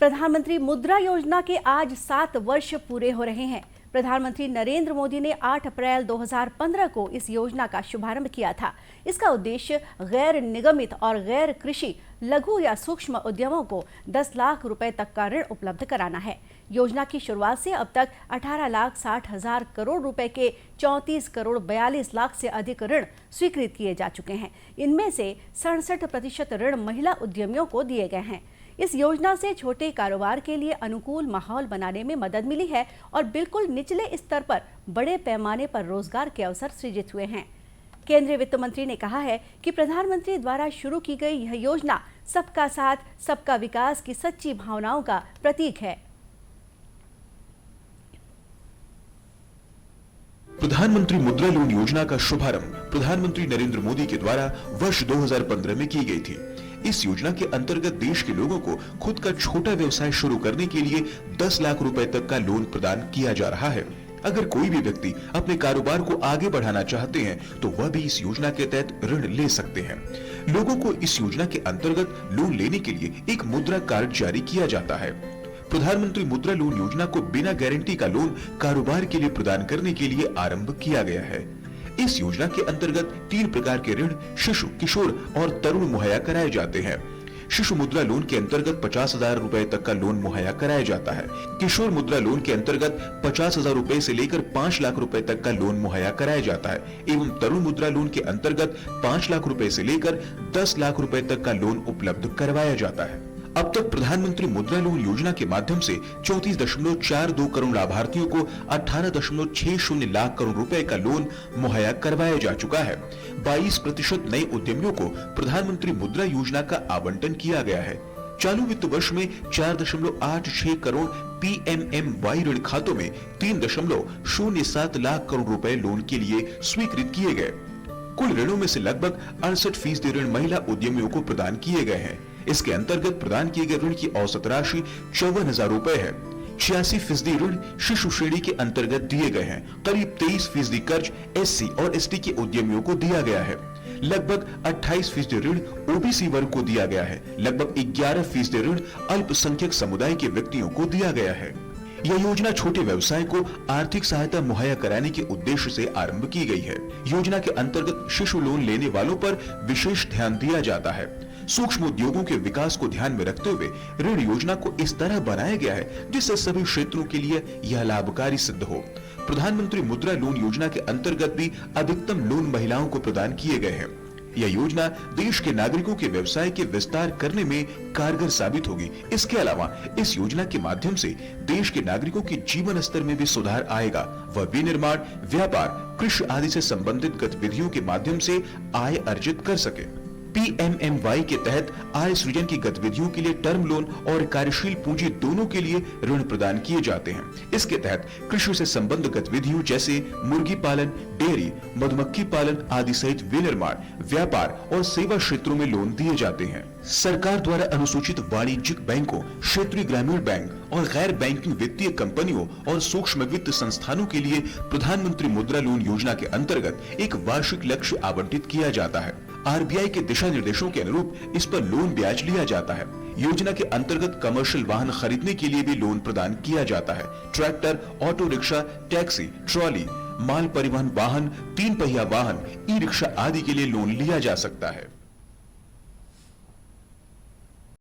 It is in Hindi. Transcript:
प्रधानमंत्री मुद्रा योजना के आज 7 वर्ष पूरे हो रहे हैं। प्रधानमंत्री नरेंद्र मोदी ने 8 अप्रैल 2015 को इस योजना का शुभारंभ किया था। इसका उद्देश्य गैर निगमित और गैर कृषि लघु या सूक्ष्म उद्यमों को 10 लाख रुपए तक का ऋण उपलब्ध कराना है। योजना की शुरुआत से अब तक 18,60,000 करोड़ रुपए के 34 करोड़ 42 लाख से अधिक ऋण स्वीकृत किए जा चुके हैं। इनमें से 67% ऋण महिला उद्यमियों को दिए गए हैं। इस योजना से छोटे कारोबार के लिए अनुकूल माहौल बनाने में मदद मिली है और बिल्कुल निचले स्तर पर बड़े पैमाने पर रोजगार के अवसर सृजित हुए हैं। केंद्रीय वित्त मंत्री ने कहा है कि प्रधानमंत्री द्वारा शुरू की गई यह योजना सबका साथ, सबका विकास की सच्ची भावनाओं का प्रतीक है। प्रधानमंत्री मुद्रा लोन योजना का शुभारंभ प्रधानमंत्री नरेंद्र मोदी के द्वारा वर्ष 2015 में की गई थी। इस योजना के अंतर्गत देश के लोगों को खुद का छोटा व्यवसाय शुरू करने के लिए 10 लाख रुपए तक का लोन प्रदान किया जा रहा है। अगर कोई भी व्यक्ति अपने कारोबार को आगे बढ़ाना चाहते हैं तो वह भी इस योजना के तहत ऋण ले सकते हैं। लोगों को इस योजना के अंतर्गत लोन लेने के लिए एक मुद्रा कार्ड जारी किया जाता है। प्रधानमंत्री मुद्रा लोन योजना को बिना गारंटी का लोन कारोबार के लिए प्रदान करने के लिए आरंभ किया गया है। इस योजना के अंतर्गत 3 प्रकार के ऋण शिशु, किशोर और तरुण मुहैया कराए जाते हैं। शिशु मुद्रा लोन के अंतर्गत 50,000 रुपए तक का लोन मुहैया कराया जाता है। किशोर मुद्रा लोन के अंतर्गत 50,000 रुपए से लेकर 5 लाख रुपए तक का लोन मुहैया कराया जाता है एवं तरुण मुद्रा लोन के अंतर्गत 5 लाख रुपए से लेकर 10 लाख रुपए तक का लोन उपलब्ध करवाया जाता है। अब तक प्रधानमंत्री मुद्रा लोन योजना के माध्यम से 34.42 करोड़ लाभार्थियों को 18.60 लाख करोड़ रुपए का लोन मुहैया करवाया जा चुका है। 22% नए उद्यमियों को प्रधानमंत्री मुद्रा योजना का आवंटन किया गया है। चालू वित्त वर्ष में 4.86 करोड़ PMMY ऋण खातों में 3.07 लाख करोड़ रुपए लोन के लिए स्वीकृत किए गए। कुल ऋणों में से लगभग 68% ऋण महिला उद्यमियों को प्रदान किए गए हैं। इसके अंतर्गत प्रदान किए गए ऋण की औसत राशि 54,000 रुपए है। 86% ऋण शिशु श्रेणी के अंतर्गत दिए गए हैं। करीब 23% कर्ज SC और ST के उद्यमियों को दिया गया है। लगभग 28% ऋण OBC वर्ग को दिया गया है। लगभग 11% ऋण अल्पसंख्यक समुदाय के व्यक्तियों को दिया गया है। यह योजना छोटे व्यवसाय को आर्थिक सहायता मुहैया कराने के उद्देश्य से आरंभ की गई है। योजना के अंतर्गत शिशु लोन लेने वालों पर विशेष ध्यान दिया जाता है। सूक्ष्म उद्योगों के विकास को ध्यान में रखते हुए ऋण योजना को इस तरह बनाया गया है जिससे सभी क्षेत्रों के लिए यह लाभकारी सिद्ध हो। प्रधानमंत्री मुद्रा लोन योजना के अंतर्गत भी अधिकतम लोन महिलाओं को प्रदान किए गए हैं। यह योजना देश के नागरिकों के व्यवसाय के विस्तार करने में कारगर साबित होगी। इसके अलावा इस योजना के माध्यम से देश के नागरिकों के जीवन स्तर में भी सुधार आएगा। वह विनिर्माण, व्यापार, कृषि आदि से संबंधित गतिविधियों के माध्यम से आय अर्जित कर सके। PMMY के तहत आय सृजन की गतिविधियों के लिए टर्म लोन और कार्यशील पूंजी दोनों के लिए ऋण प्रदान किए जाते हैं। इसके तहत कृषि से संबद्ध गतिविधियों जैसे मुर्गी पालन, डेयरी, मधुमक्खी पालन आदि सहित विनिर्माण, व्यापार और सेवा क्षेत्रों में लोन दिए जाते हैं। सरकार द्वारा अनुसूचित वाणिज्यिक बैंकों, क्षेत्रीय ग्रामीण बैंक और गैर बैंकिंग वित्तीय कंपनियों और सूक्ष्म वित्त संस्थानों के लिए प्रधानमंत्री मुद्रा लोन योजना के अंतर्गत एक वार्षिक लक्ष्य आवंटित किया जाता है। RBI के दिशा निर्देशों के अनुरूप इस पर लोन ब्याज लिया जाता है। योजना के अंतर्गत कमर्शियल वाहन खरीदने के लिए भी लोन प्रदान किया जाता है। Tractor, auto rickshaw, taxi, trolley, माल परिवहन वाहन, 3 पहिया वाहन, ई-रिक्शा आदि के लिए लोन लिया जा सकता है।